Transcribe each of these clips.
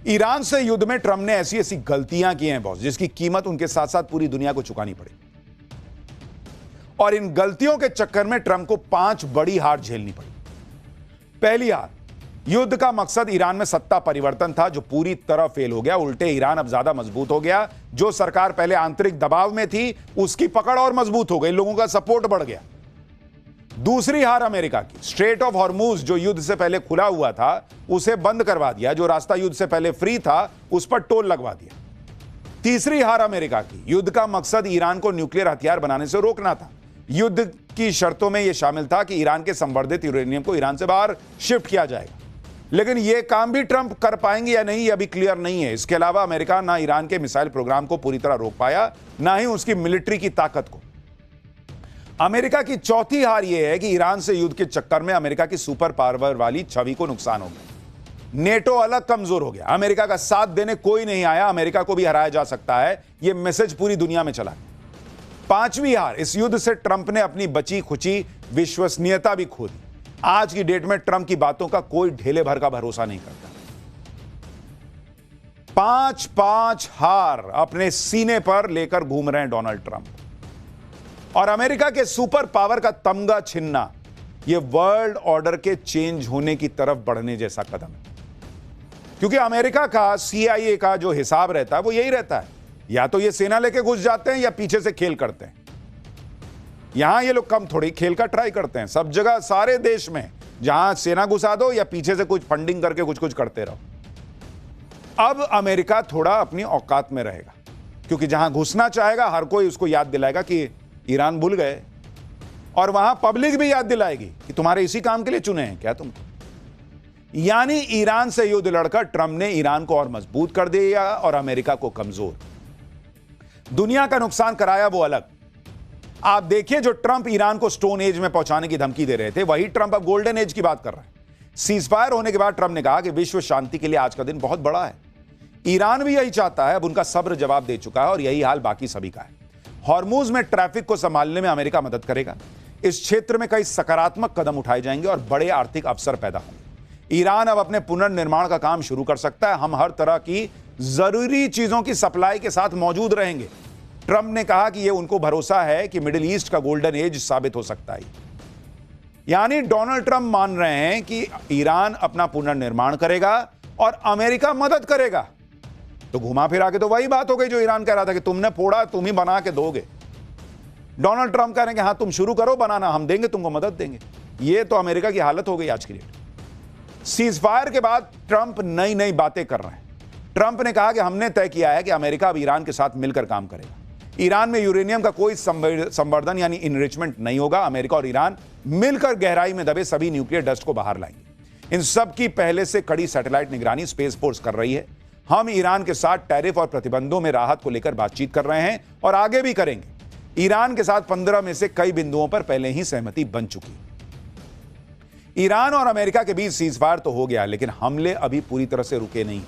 Iran से युद्ध में ट्रंप ने ऐसी ऐसी गलतियां की हैं बॉस, जिसकी कीमत उनके साथ साथ पूरी दुनिया को चुकानी पड़ी। और इन गलतियों के चक्कर में ट्रंप को 5 बड़ी हार झेलनी पड़ी। पहली हार, युद्ध का मकसद ईरान में सत्ता परिवर्तन था, जो पूरी तरह फेल हो गया। उल्टे ईरान अब ज्यादा मजबूत हो गया। जो सरकार पहले आंतरिक दबाव में थी, उसकी पकड़ और मजबूत हो गई, लोगों का सपोर्ट बढ़ गया। दूसरी हार अमेरिका की, स्ट्रेट ऑफ हॉर्मुज जो युद्ध से पहले खुला हुआ था, उसे बंद करवा दिया। जो रास्ता युद्ध से पहले फ्री था, उस पर टोल लगवा दिया। तीसरी हार अमेरिका की, युद्ध का मकसद ईरान को न्यूक्लियर हथियार बनाने से रोकना था। युद्ध की शर्तों में यह शामिल था कि ईरान के संवर्धित यूरेनियम को ईरान से बाहर शिफ्ट किया जाएगा। लेकिन यह काम भी ट्रंप कर पाएंगे या नहीं, यह अभी क्लियर नहीं है। इसके अलावा अमेरिका ना ईरान के मिसाइल प्रोग्राम को पूरी तरह रोक पाया, ना ही उसकी मिलिट्री की ताकत को। अमेरिका की चौथी हार यह है कि ईरान से युद्ध के चक्कर में अमेरिका की सुपर पावर वाली छवि को नुकसान हो गया। नेटो अलग कमजोर हो गया। अमेरिका का साथ देने कोई नहीं आया। अमेरिका को भी हराया जा सकता है, यह मैसेज पूरी दुनिया में चला। पांचवी हार, इस युद्ध से ट्रंप ने अपनी बची खुची विश्वसनीयता भी खो दी। आज की डेट में ट्रंप की बातों का कोई ढेले भर का भरोसा नहीं करता। 5 हार अपने सीने पर लेकर घूम रहे हैं डोनाल्ड ट्रंप। और अमेरिका के सुपर पावर का तमगा छिनना, यह वर्ल्ड ऑर्डर के चेंज होने की तरफ बढ़ने जैसा कदम है। क्योंकि अमेरिका का CIA का जो हिसाब रहता है, वो यही रहता है, या तो ये सेना लेके घुस जाते हैं या पीछे से खेल करते हैं। यहां ये लोग कम थोड़ी खेल का ट्राई करते हैं। सब जगह, सारे देश में जहां सेना घुसा दो या पीछे से कुछ फंडिंग करके कुछ कुछ करते रहो। अब अमेरिका थोड़ा अपनी औकात में रहेगा, क्योंकि जहां घुसना चाहेगा, हर कोई उसको याद दिलाएगा कि ईरान भूल गए, और वहां पब्लिक भी याद दिलाएगी कि तुम्हारे इसी काम के लिए चुने हैं क्या तुमको। यानी ईरान से युद्ध लड़कर ट्रंप ने ईरान को और मजबूत कर दिया और अमेरिका को कमजोर। दुनिया का नुकसान कराया वो अलग। आप देखिए, जो ट्रंप ईरान को स्टोन एज में पहुंचाने की धमकी दे रहे थे, वही ट्रंप अब गोल्डन एज की बात कर रहे हैं। सीजफायर होने के बाद ट्रंप ने कहा कि विश्व शांति के लिए आज का दिन बहुत बड़ा है। ईरान भी यही चाहता है। अब उनका सब्र जवाब दे चुका है, और यही हाल बाकी सभी का है। हॉर्मुज में ट्रैफिक को संभालने में अमेरिका मदद करेगा। इस क्षेत्र में कई सकारात्मक कदम उठाए जाएंगे और बड़े आर्थिक अवसर पैदा होंगे। ईरान अब अपने पुनर्निर्माण का काम शुरू कर सकता है। हम हर तरह की जरूरी चीजों की सप्लाई के साथ मौजूद रहेंगे। ट्रंप ने कहा कि यह उनको भरोसा है कि मिडिल ईस्ट का गोल्डन एज साबित हो सकता है। यानी डोनाल्ड ट्रंप मान रहे हैं कि ईरान अपना पुनर्निर्माण करेगा और अमेरिका मदद करेगा। तो घुमा फिरा के तो वही बात हो गई जो ईरान कह रहा था कि तुमने फोड़ा, तुम ही बना के दोगे। डोनाल्ड ट्रंप कह रहे हैं कि हां, तुम शुरू करो बनाना, हम देंगे, तुमको मदद देंगे। यह तो अमेरिका की हालत हो गई आज की डेट। सीजफायर के बाद ट्रंप नई नई बातें कर रहे हैं। ट्रंप ने कहा कि हमने तय किया है कि अमेरिका अब ईरान के साथ मिलकर काम करेगा। ईरान में यूरेनियम का कोई संवर्धन यानी इनरिचमेंट नहीं होगा। अमेरिका और ईरान मिलकर गहराई में दबे सभी न्यूक्लियर डस्ट को बाहर लाएंगे। इन सब की पहले से कड़ी सैटेलाइट निगरानी स्पेस फोर्स कर रही है। हम ईरान के साथ टैरिफ और प्रतिबंधों में राहत को लेकर बातचीत कर रहे हैं और आगे भी करेंगे। ईरान के साथ 15 में से कई बिंदुओं पर पहले ही सहमति बन चुकी है। ईरान और अमेरिका के बीच सीजफायर तो हो गया, लेकिन हमले अभी पूरी तरह से रुके नहीं।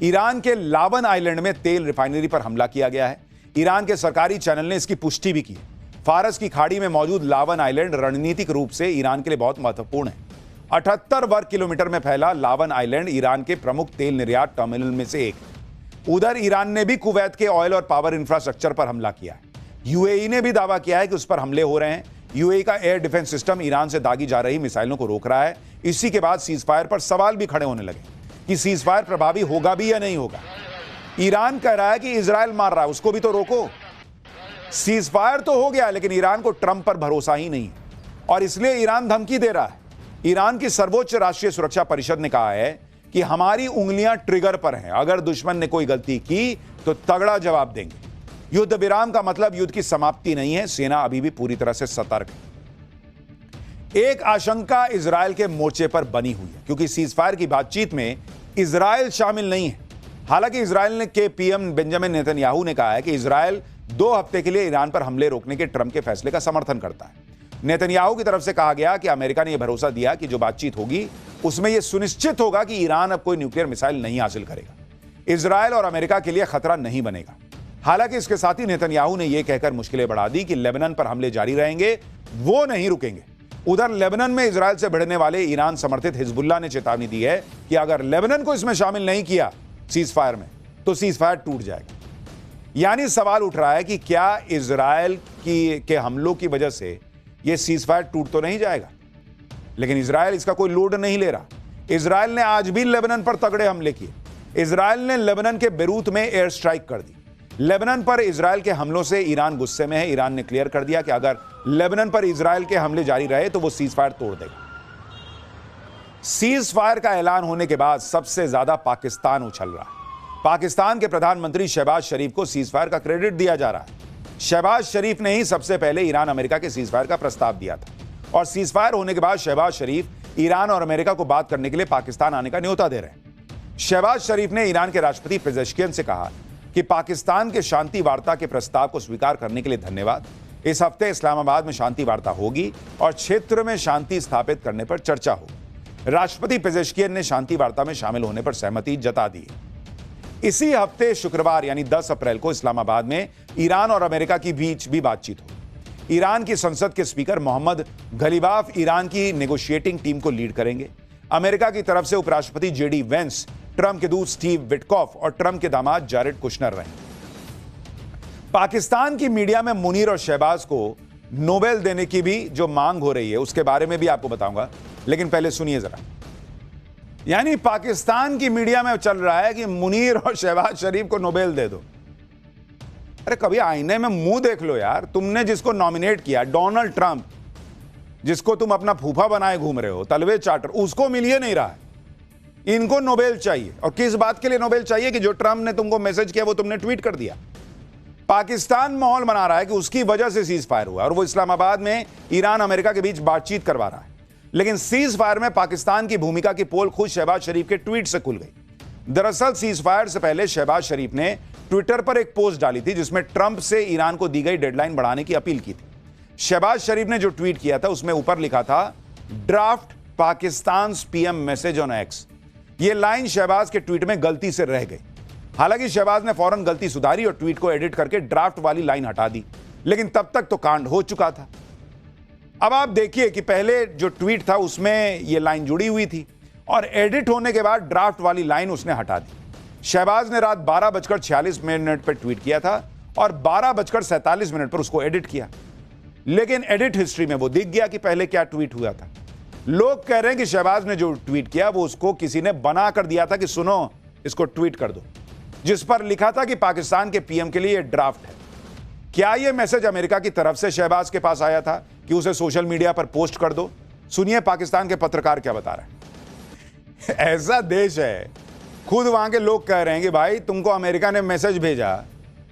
ईरान के लावन आइलैंड में तेल रिफाइनरी पर हमला किया गया है। ईरान के सरकारी चैनल ने इसकी पुष्टि भी की। फारस की खाड़ी में मौजूद लावन आइलैंड रणनीतिक रूप से ईरान के लिए बहुत महत्वपूर्ण है। 78 वर्ग किलोमीटर में फैला लावन आइलैंड ईरान के प्रमुख तेल निर्यात टर्मिनल में से एक है। उधर ईरान ने भी कुवैत के ऑयल और पावर इंफ्रास्ट्रक्चर पर हमला किया है। यूएई ने भी दावा किया है कि उस पर हमले हो रहे हैं। यूएई का एयर डिफेंस सिस्टम ईरान से दागी जा रही मिसाइलों को रोक रहा है। इसी के बाद सीजफायर पर सवाल भी खड़े होने लगे कि सीजफायर प्रभावी होगा भी या नहीं होगा। ईरान कह रहा है कि इजराइल मार रहा है, उसको भी तो रोको। सीजफायर तो हो गया, लेकिन ईरान को ट्रंप पर भरोसा ही नहीं है, और इसलिए ईरान धमकी दे रहा है। ईरान की सर्वोच्च राष्ट्रीय सुरक्षा परिषद ने कहा है कि हमारी उंगलियां ट्रिगर पर हैं। अगर दुश्मन ने कोई गलती की तो तगड़ा जवाब देंगे। युद्ध विराम का मतलब युद्ध की समाप्ति नहीं है। सेना अभी भी पूरी तरह से सतर्क है। एक आशंका इजराइल के मोर्चे पर बनी हुई है, क्योंकि सीजफायर की बातचीत में इजराइल शामिल नहीं है। हालांकि इजराइल के पीएम बेंजामिन नेतन्याहू ने कहा है कि इजराइल 2 हफ्ते के लिए ईरान पर हमले रोकने के ट्रंप के फैसले का समर्थन करता है। नेतन्याहू की तरफ से कहा गया कि अमेरिका ने यह भरोसा दिया कि जो बातचीत होगी उसमें यह सुनिश्चित होगा कि ईरान अब कोई न्यूक्लियर मिसाइल नहीं हासिल करेगा। इजराइल और अमेरिका के लिए खतरा नहीं बनेगा। हालांकि इसके साथ ही नेतन्याहू ने यह कहकर मुश्किलें बढ़ा दी कि लेबनान पर हमले जारी रहेंगे, वो नहीं रुकेंगे। उधर लेबनान में इजराइल से भिड़ने वाले ईरान समर्थित हिजबुल्लाह ने चेतावनी दी है कि अगर लेबनान को इसमें शामिल नहीं किया सीज फायर में, तो सीज फायर टूट जाएगा। यानी सवाल उठ रहा है कि क्या इजराइल के हमलों की वजह से यह सीज फायर टूट तो नहीं जाएगा? लेकिन इजराइल इसका कोई लोड नहीं ले रहा। इजराइल ने आज भी लेबनान पर तगड़े हमले किए। इजराइल ने लेबनान के बेरूत में एयर स्ट्राइक कर दी। लेबनान पर इजराइल के हमलों से ईरान गुस्से में है। ईरान ने क्लियर कर दिया कि अगर लेबनान पर इजराइल के हमले जारी रहे तो वो सीज फायर तोड़ देगा। सीज फायर का ऐलान होने के बाद सबसे ज्यादा पाकिस्तान उछल रहा है। पाकिस्तान के प्रधानमंत्री शहबाज शरीफ को सीज फायर का क्रेडिट दिया जा रहा है। शहबाज शरीफ ने ही सबसे पहले ईरान अमेरिका के सीज फायर का प्रस्ताव दिया था और सीज फायर होने के बाद शहबाज शरीफ ईरान और अमेरिका को बात करने के लिए पाकिस्तान आने का न्योता दे रहे हैं। शहबाज शरीफ ने ईरान के राष्ट्रपति पेजेश्कियन से कहा कि पाकिस्तान के शांति वार्ता के प्रस्ताव को स्वीकार करने के लिए धन्यवाद। इस हफ्ते इस्लामाबाद में शांति वार्ता होगी और क्षेत्र में शांति स्थापित करने पर चर्चा होगी। राष्ट्रपति पेजेश्कियन ने शांति वार्ता में शामिल होने पर सहमति जता दी। इसी हफ्ते शुक्रवार यानी 10 अप्रैल को इस्लामाबाद में ईरान और अमेरिका के बीच भी बातचीत होगी। ईरान की संसद के स्पीकर मोहम्मद गलीबाफ ईरान की नेगोशिएटिंग टीम को लीड करेंगे। अमेरिका की तरफ से उपराष्ट्रपति जेडी वेंस, ट्रंप के दूत स्टीव विटकॉफ और ट्रंप के दामाद जारेड कुशनर रहेंगे। पाकिस्तान की मीडिया में मुनीर और शहबाज को नोबेल देने की भी जो मांग हो रही है उसके बारे में भी आपको बताऊंगा, लेकिन पहले सुनिए जरा। यानी पाकिस्तान की मीडिया में चल रहा है कि मुनीर और शहबाज शरीफ को नोबेल दे दो। अरे कभी आईने में मुंह देख लो यार। तुमने जिसको नॉमिनेट किया, डोनाल्ड ट्रंप, जिसको तुम अपना फूफा बनाए घूम रहे हो, तलवे चाटर, उसको मिल ही नहीं रहा है। इनको नोबेल चाहिए। और किस बात के लिए नोबेल चाहिए? कि जो ट्रंप ने तुमको मैसेज किया वो तुमने ट्वीट कर दिया। पाकिस्तान माहौल बना रहा है कि उसकी वजह से सीज फायर हुआ और वो इस्लामाबाद में ईरान अमेरिका के बीच बातचीत करवा रहा है। लेकिन सीज फायर में पाकिस्तान की भूमिका की पोल खुद शहबाज शरीफ के ट्वीट से खुल गई। दरअसल सीज फायर से पहले शहबाज शरीफ ने ट्विटर पर एक पोस्ट डाली थी जिसमें ट्रंप से ईरान को दी गई डेडलाइन बढ़ाने की अपील की थी। शहबाज शरीफ ने जो ट्वीट किया था उसमें ऊपर लिखा था, draft Pakistan PM message on x. यह लाइन शहबाज के ट्वीट में गलती से रह गई। हालांकि शहबाज ने फौरन गलती सुधारी और ट्वीट को एडिट करके ड्राफ्ट वाली लाइन हटा दी, लेकिन तब तक तो कांड हो चुका था। अब आप देखिए कि पहले जो ट्वीट था उसमें यह लाइन जुड़ी हुई थी और एडिट होने के बाद ड्राफ्ट वाली लाइन उसने हटा दी। शहबाज ने रात 12:46 पर ट्वीट किया था और 12:47 पर उसको एडिट किया, लेकिन एडिट हिस्ट्री में वो दिख गया कि पहले क्या ट्वीट हुआ था। लोग कह रहे हैं कि शहबाज ने जो ट्वीट किया वो उसको किसी ने बना कर दिया था कि सुनो इसको ट्वीट कर दो, जिस पर लिखा था कि पाकिस्तान के पीएम के लिए यह ड्राफ्ट है। क्या यह मैसेज अमेरिका की तरफ से शहबाज के पास आया था कि उसे सोशल मीडिया पर पोस्ट कर दो? सुनिए पाकिस्तान के पत्रकार क्या बता रहे हैं। ऐसा देश है, खुद वहां के लोग कह रहे हैं कि भाई तुमको अमेरिका ने मैसेज भेजा,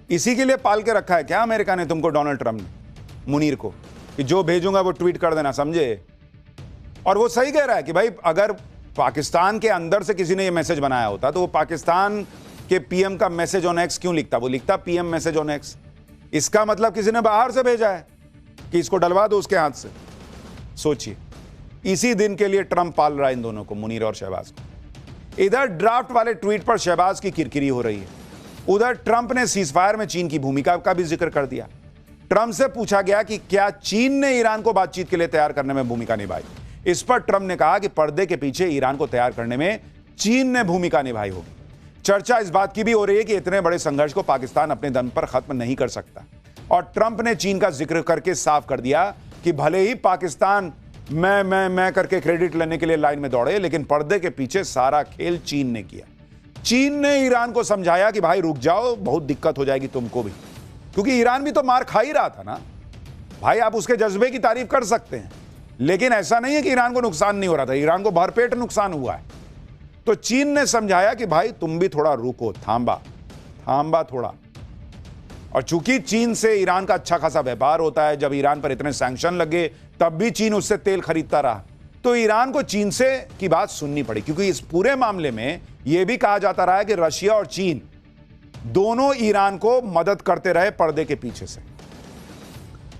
इसी के लिए पाल के रखा है क्या अमेरिका ने तुमको, डोनाल्ड ट्रंप ने मुनीर को, कि जो भेजूंगा वो ट्वीट कर देना, समझे? और वो सही कह रहा है कि भाई अगर पाकिस्तान के अंदर से किसी ने ये मैसेज बनाया होता तो वो पाकिस्तान के पीएम का मैसेज ऑन एक्स क्यों लिखता? वो लिखता पीएम मैसेज ऑन एक्स। इसका मतलब किसी ने बाहर से भेजा है कि इसको डलवा दो उसके हाथ से। सोचिए, इसी दिन के लिए ट्रंप पाल रहा है इन दोनों को, मुनीर और शहबाज को। इधर ड्राफ्ट वाले ट्वीट पर शहबाज की किरकिरी हो रही है, उधर ट्रंप ने सीजफायर में चीन की भूमिका का भी जिक्र कर दिया। ट्रंप से पूछा गया कि क्या चीन ने ईरान को बातचीत के लिए तैयार करने में भूमिका निभाई। इस पर ट्रंप ने कहा कि पर्दे के पीछे ईरान को तैयार करने में चीन ने भूमिका निभाई होगी। चर्चा इस बात की भी हो रही है कि इतने बड़े संघर्ष को पाकिस्तान अपने दम पर खत्म नहीं कर सकता और ट्रंप ने चीन का जिक्र करके साफ कर दिया कि भले ही पाकिस्तान मैं करके क्रेडिट लेने के लिए लाइन में दौड़े, लेकिन पर्दे के पीछे सारा खेल चीन ने किया। चीन ने ईरान को समझाया कि भाई रुक जाओ, बहुत दिक्कत हो जाएगी तुमको भी, क्योंकि ईरान भी तो मार खा ही रहा था ना भाई। आप उसके जज्बे की तारीफ कर सकते हैं, लेकिन ऐसा नहीं है कि ईरान को नुकसान नहीं हो रहा था, ईरान को भरपेट नुकसान हुआ है। तो चीन ने समझाया कि भाई तुम भी थोड़ा रुको, थांबा थोड़ा। और चूंकि चीन से ईरान का अच्छा खासा व्यापार होता है, जब ईरान पर इतने सैंक्शन लगे तब भी चीन उससे तेल खरीदता रहा, तो ईरान को चीन से की बात सुननी पड़ी, क्योंकि इस पूरे मामले में यह भी कहा जाता रहा है कि रशिया और चीन दोनों ईरान को मदद करते रहे पर्दे के पीछे से।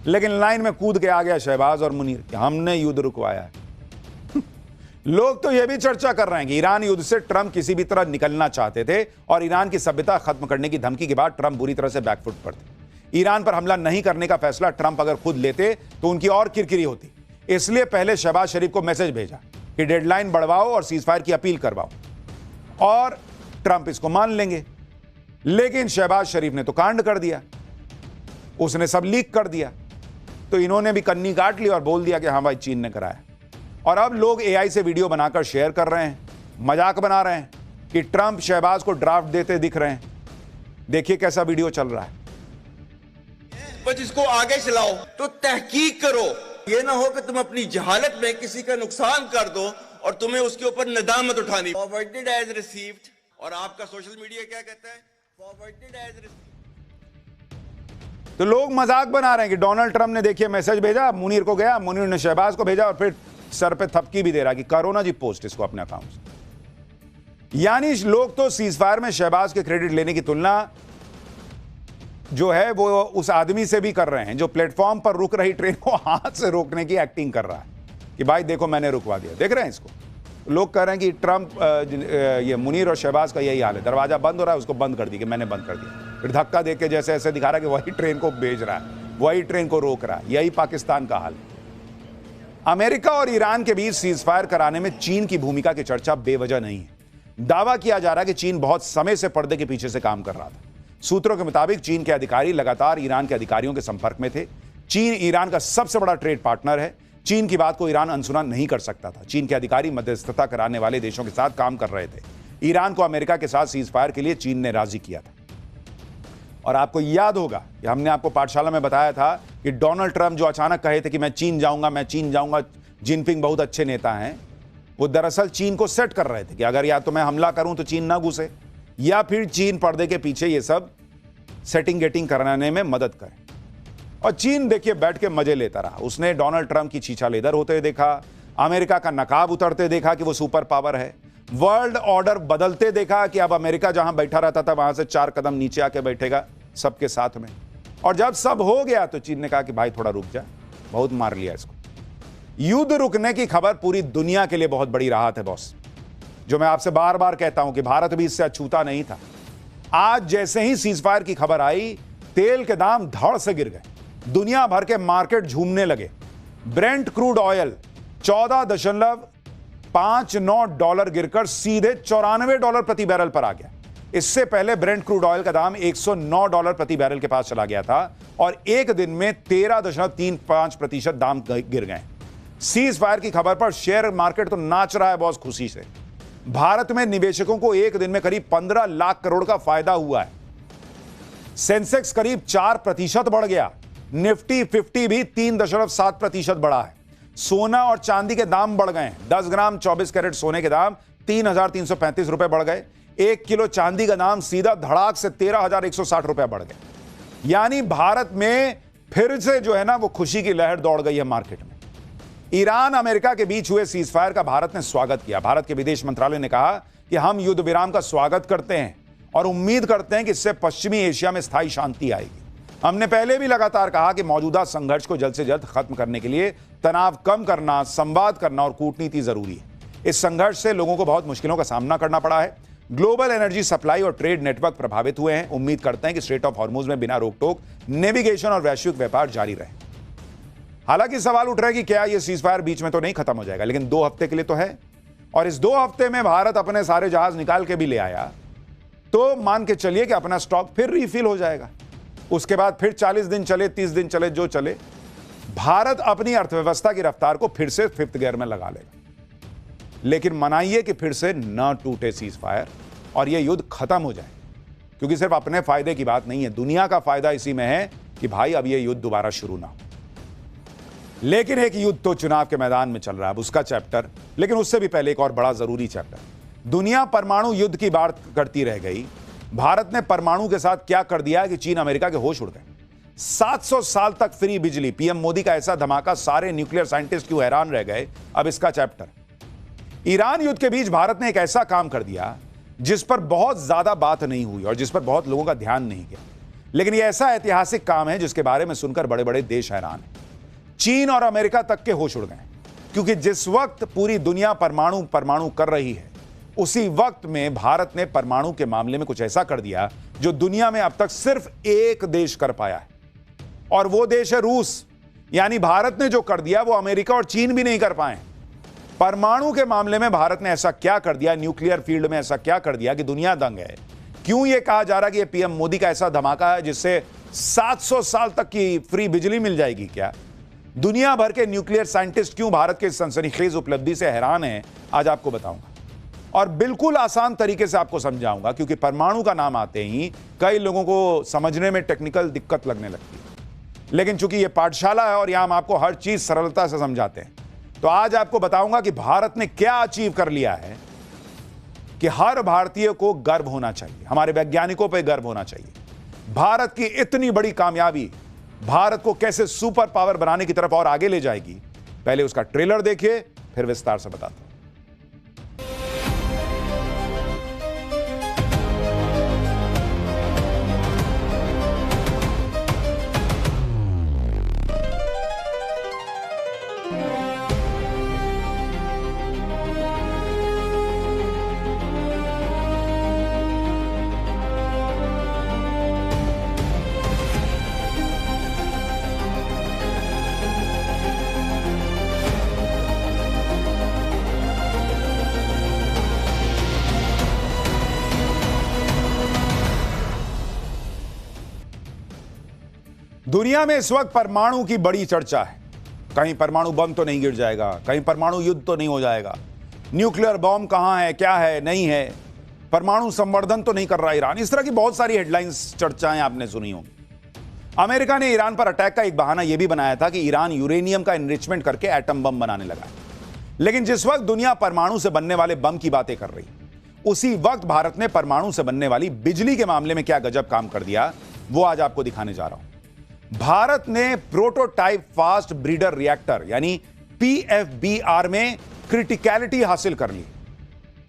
लेकिन लाइन में कूद के आ गया शहबाज और मुनीर कि हमने युद्ध रुकवाया है। लोग तो यह भी चर्चा कर रहे हैं कि ईरान युद्ध से ट्रंप किसी भी तरह निकलना चाहते थे और ईरान की सभ्यता खत्म करने की धमकी के बाद ट्रंप बुरी तरह से बैकफुट पर थे। ईरान पर हमला नहीं करने का फैसला ट्रंप अगर खुद लेते तो उनकी और किरकिरी होती, इसलिए पहले शहबाज शरीफ को मैसेज भेजा कि डेडलाइन बढ़वाओ और सीजफायर की अपील करवाओ। और ट्रंप इसको मान लेंगे। लेकिन शहबाज शरीफ ने तो कांड कर दिया, उसने सब लीक कर दिया, तो इन्होंने भी कन्नी काट ली और बोल दिया कि हां भाई चीन ने कराया। और अब लोग एआई से वीडियो बनाकर शेयर कर रहे हैं, मजाक बना रहे हैं कि ट्रंप शहबाज को ड्राफ्ट देते दिख रहे हैं। देखिए कैसा वीडियो चल रहा है। बस इसको आगे चलाओ, तो तहकीक करो। ये ना हो कि तुम अपनी जहालत में किसी का नुकसान कर दो और तुम्हें उसके ऊपर नदामत उठानी। फॉरवर्डेड एज रिसीव्ड, और आपका सोशल मीडिया क्या कहता है? Forwarded as received. तो लोग मजाक बना रहे हैं कि डोनाल्ड ट्रंप ने देखिए मैसेज भेजा, मुनीर को गया, मुनीर ने शहबाज को भेजा और फिर सर पे थपकी भी दे रहा कि करो ना जी पोस्ट इसको अपने अकाउंट से। यानी लोग तो सीजफायर में शहबाज के क्रेडिट लेने की तुलना जो है वो उस आदमी से भी कर रहे हैं जो प्लेटफॉर्म पर रुक रही ट्रेन को हाथ से रोकने की एक्टिंग कर रहा है कि भाई देखो मैंने रुकवा दिया। देख रहे हैं इसको, लोग कह रहे हैं कि ट्रंप ये मुनीर और शहबाज का यही हाल है, दरवाजा बंद हो रहा है उसको बंद कर दी कि मैंने बंद कर दिया, फिर धक्का देके जैसे ऐसे दिखा रहा है कि वही ट्रेन को भेज रहा है, वही ट्रेन को रोक रहा है। यही पाकिस्तान का हाल है। अमेरिका और ईरान के बीच सीजफायर कराने में चीन की भूमिका की चर्चा बेवजह नहीं है। दावा किया जा रहा है कि चीन बहुत समय से पर्दे के पीछे से काम कर रहा था। सूत्रों के मुताबिक चीन के अधिकारी लगातार ईरान के अधिकारियों के संपर्क में थे। चीन ईरान का सबसे बड़ा ट्रेड पार्टनर है। चीन की बात को ईरान अनसुना नहीं कर सकता था। चीन के अधिकारी मध्यस्थता कराने वाले देशों के साथ काम कर रहे थे। ईरान को अमेरिका के साथ सीजफायर के लिए चीन ने राजी किया था। और आपको याद होगा कि हमने आपको पाठशाला में बताया था कि डोनाल्ड ट्रंप जो अचानक कहे थे कि मैं चीन जाऊंगा, जिनपिंग बहुत अच्छे नेता हैं, वो दरअसल चीन को सेट कर रहे थे कि अगर या तो मैं हमला करूं तो चीन ना घुसे, या फिर चीन पर्दे के पीछे ये सब सेटिंग गेटिंग कराने में मदद करे। और चीन देखिए बैठ के मजे लेता रहा। उसने डोनाल्ड ट्रंप की छीछा लेदर होते देखा, अमेरिका का नकाब उतरते देखा कि वो सुपर पावर है, वर्ल्ड ऑर्डर बदलते देखा कि अब अमेरिका जहां बैठा रहता था वहां से 4 कदम नीचे आके बैठेगा सबके साथ में। और जब सब हो गया तो चीन ने कहा कि भाई थोड़ा रुक जा, बहुत मार लिया इसको। युद्ध रुकने की खबर पूरी दुनिया के लिए बहुत बड़ी राहत है बॉस, जो मैं आपसे बार बार कहता हूं कि भारत भी इससे अछूता नहीं था। आज जैसे ही सीजफायर की खबर आई, तेल के दाम धड़ से गिर गए, दुनिया भर के मार्केट झूमने लगे। ब्रेंट क्रूड ऑयल $14.59 गिरकर सीधे $94 प्रति बैरल पर आ गया। इससे पहले ब्रेंट क्रूड ऑयल का दाम $109 प्रति बैरल के पास चला गया था और एक दिन में 13.35% दाम गिर गए। सीज फायर की खबर पर शेयर मार्केट तो नाच रहा है बॉस खुशी से। भारत में निवेशकों को एक दिन में करीब 15 लाख करोड़ का फायदा हुआ है। सेंसेक्स करीब 4% बढ़ गया। निफ्टी 50 भी 3.7% बढ़ा है। सोना और चांदी के दाम बढ़ गए। 10 ग्राम 24 कैरेट सोने के दाम 3,335 रुपए बढ़ गए। 1 किलो चांदी का दाम सीधा धड़ाक से 13,160 रुपए बढ़ गए। यानी भारत में फिर से जो है ना वो खुशी की लहर दौड़ गई है मार्केट में। ईरान अमेरिका के बीच हुए सीजफायर का भारत ने स्वागत किया। भारत के विदेश मंत्रालय ने कहा कि हम युद्ध विराम का स्वागत करते हैं और उम्मीद करते हैं कि इससे पश्चिमी एशिया में स्थायी शांति आएगी। हमने पहले भी लगातार कहा कि मौजूदा संघर्ष को जल्द से जल्द खत्म करने के लिए तनाव कम करना, संवाद करना और कूटनीति जरूरी है। इस संघर्ष से लोगों को बहुत मुश्किलों का सामना करना पड़ा है। ग्लोबल एनर्जी सप्लाई और ट्रेड नेटवर्क प्रभावित हुए हैं। उम्मीद करते हैं कि स्ट्रेट ऑफ हॉर्मुज में बिना रोक टोक नेविगेशन और वैश्विक व्यापार जारी रहे। हालांकि सवाल उठ रहा है कि क्या यह सीजफायर बीच में तो नहीं खत्म हो जाएगा, लेकिन 2 हफ्ते के लिए तो है और इस 2 हफ्ते में भारत अपने सारे जहाज निकाल के भी ले आया तो मान के चलिए कि अपना स्टॉक फिर रिफिल हो जाएगा। उसके बाद फिर 40 दिन चले, 30 दिन चले, जो चले, भारत अपनी अर्थव्यवस्था की रफ्तार को फिर से 5th गियर में लगा लेगा। लेकिन मनाइए कि फिर से न टूटे सीजफायर और यह युद्ध खत्म हो जाए, क्योंकि सिर्फ अपने फायदे की बात नहीं है, दुनिया का फायदा इसी में है कि भाई अब यह युद्ध दोबारा शुरू ना हो। लेकिन एक युद्ध तो चुनाव के मैदान में चल रहा है, अब उसका चैप्टर, लेकिन उससे भी पहले एक और बड़ा जरूरी चैप्टर। दुनिया परमाणु युद्ध की बात करती रह गई। भारत ने परमाणु के साथ क्या कर दिया है कि चीन अमेरिका के होश उड़ गए। 700 साल तक फ्री बिजली, पीएम मोदी का ऐसा धमाका, सारे न्यूक्लियर साइंटिस्ट क्यों हैरान रह गए, अब इसका चैप्टर। ईरान युद्ध के बीच भारत ने एक ऐसा काम कर दिया जिस पर बहुत ज्यादा बात नहीं हुई और जिस पर बहुत लोगों का ध्यान नहीं गया, लेकिन यह ऐसा ऐतिहासिक काम है जिसके बारे में सुनकर बड़े बड़े देश हैरान हैं। चीन और अमेरिका तक के होश उड़ गए, क्योंकि जिस वक्त पूरी दुनिया परमाणु कर रही है, उसी वक्त में भारत ने परमाणु के मामले में कुछ ऐसा कर दिया जो दुनिया में अब तक सिर्फ एक देश कर पाया है, और वो देश है रूस। यानी भारत ने जो कर दिया वो अमेरिका और चीन भी नहीं कर पाए। परमाणु के मामले में भारत ने ऐसा क्या कर दिया, न्यूक्लियर फील्ड में ऐसा क्या कर दिया कि दुनिया दंग है। क्यों यह कहा जा रहा कि यह पीएम मोदी का ऐसा धमाका है जिससे 700 साल तक की फ्री बिजली मिल जाएगी? क्या दुनिया भर के न्यूक्लियर साइंटिस्ट क्यों भारत के सनसनीखेज उपलब्धि से हैरान हैं, आज आपको बताऊंगा और बिल्कुल आसान तरीके से आपको समझाऊंगा, क्योंकि परमाणु का नाम आते ही कई लोगों को समझने में टेक्निकल दिक्कत लगने लगती है। लेकिन चूंकि यह पाठशाला है और यहां हम आपको हर चीज सरलता से समझाते हैं, तो आज आपको बताऊंगा कि भारत ने क्या अचीव कर लिया है कि हर भारतीय को गर्व होना चाहिए, हमारे वैज्ञानिकों पर गर्व होना चाहिए। भारत की इतनी बड़ी कामयाबी भारत को कैसे सुपर पावर बनाने की तरफ और आगे ले जाएगी, पहले उसका ट्रेलर देखिए, फिर विस्तार से बताता हूं। दुनिया में इस वक्त परमाणु की बड़ी चर्चा है। कहीं परमाणु बम तो नहीं गिर जाएगा, कहीं परमाणु युद्ध तो नहीं हो जाएगा, न्यूक्लियर बॉम्ब कहां है, क्या है, नहीं है, परमाणु संवर्धन तो नहीं कर रहा ईरान। इस तरह की बहुत सारी हेडलाइंस, चर्चाएं आपने सुनी होंगी। अमेरिका ने ईरान पर अटैक का एक बहाना यह भी बनाया था कि ईरान यूरेनियम का एनरिचमेंट करके एटम बम बनाने लगा है। लेकिन जिस वक्त दुनिया परमाणु से बनने वाले बम की बातें कर रही, उसी वक्त भारत ने परमाणु से बनने वाली बिजली के मामले में क्या गजब काम कर दिया, वो आज आपको दिखाने जा रहा हूं। भारत ने प्रोटोटाइप फास्ट ब्रीडर रिएक्टर यानी पीएफबीआर में क्रिटिकलिटी हासिल कर ली।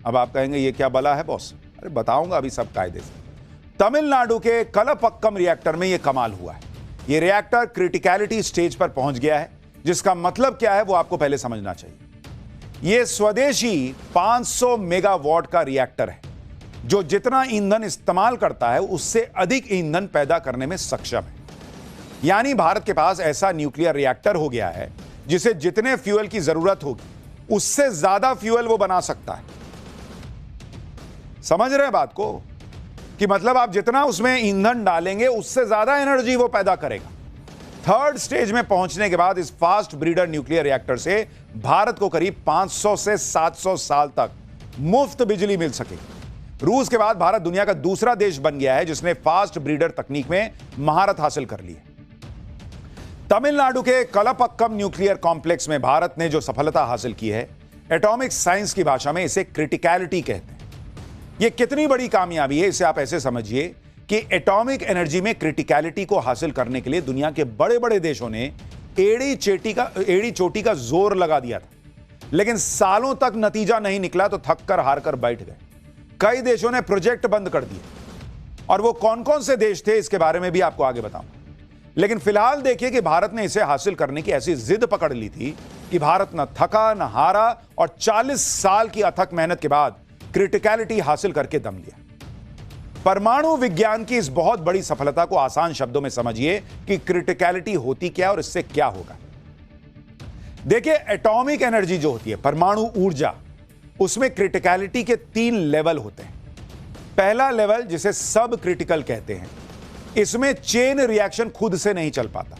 अब आप कहेंगे ये क्या बला है बॉस? अरे बताऊंगा अभी सब कायदे से। तमिलनाडु के कलपक्कम रिएक्टर में यह कमाल हुआ है। यह रिएक्टर क्रिटिकलिटी स्टेज पर पहुंच गया है, जिसका मतलब क्या है वो आपको पहले समझना चाहिए। यह स्वदेशी 500 मेगावाट का रिएक्टर है, जो जितना ईंधन इस्तेमाल करता है उससे अधिक ईंधन पैदा करने में सक्षम है। यानी भारत के पास ऐसा न्यूक्लियर रिएक्टर हो गया है जिसे जितने फ्यूल की जरूरत होगी उससे ज्यादा फ्यूल वो बना सकता है। समझ रहे हैं बात को? कि मतलब आप जितना उसमें ईंधन डालेंगे उससे ज्यादा एनर्जी वो पैदा करेगा। थर्ड स्टेज में पहुंचने के बाद इस फास्ट ब्रीडर न्यूक्लियर रिएक्टर से भारत को करीब 500 से 700 साल तक मुफ्त बिजली मिल सकेगी। रूस के बाद भारत दुनिया का दूसरा देश बन गया है जिसने फास्ट ब्रीडर तकनीक में महारत हासिल कर ली है। तमिलनाडु के कलपक्कम न्यूक्लियर कॉम्प्लेक्स में भारत ने जो सफलता हासिल की है, एटॉमिक साइंस की भाषा में इसे क्रिटिकलिटी कहते हैं। यह कितनी बड़ी कामयाबी है, इसे आप ऐसे समझिए कि एटॉमिक एनर्जी में क्रिटिकलिटी को हासिल करने के लिए दुनिया के बड़े बड़े देशों ने एड़ी चोटी का जोर लगा दिया था, लेकिन सालों तक नतीजा नहीं निकला तो थक कर हार कर बैठ गए। कई देशों ने प्रोजेक्ट बंद कर दिए, और वो कौन कौन से देश थे इसके बारे में भी आपको आगे बताऊंगा। लेकिन फिलहाल देखिए कि भारत ने इसे हासिल करने की ऐसी जिद पकड़ ली थी कि भारत न थका न हारा और 40 साल की अथक मेहनत के बाद क्रिटिकलिटी हासिल करके दम लिया। परमाणु विज्ञान की इस बहुत बड़ी सफलता को आसान शब्दों में समझिए कि क्रिटिकलिटी होती क्या और इससे क्या होगा। देखिए, एटॉमिक एनर्जी जो होती है, परमाणु ऊर्जा, उसमें क्रिटिकलिटी के 3 लेवल होते हैं। पहला लेवल जिसे सब क्रिटिकल कहते हैं, इसमें चेन रिएक्शन खुद से नहीं चल पाता।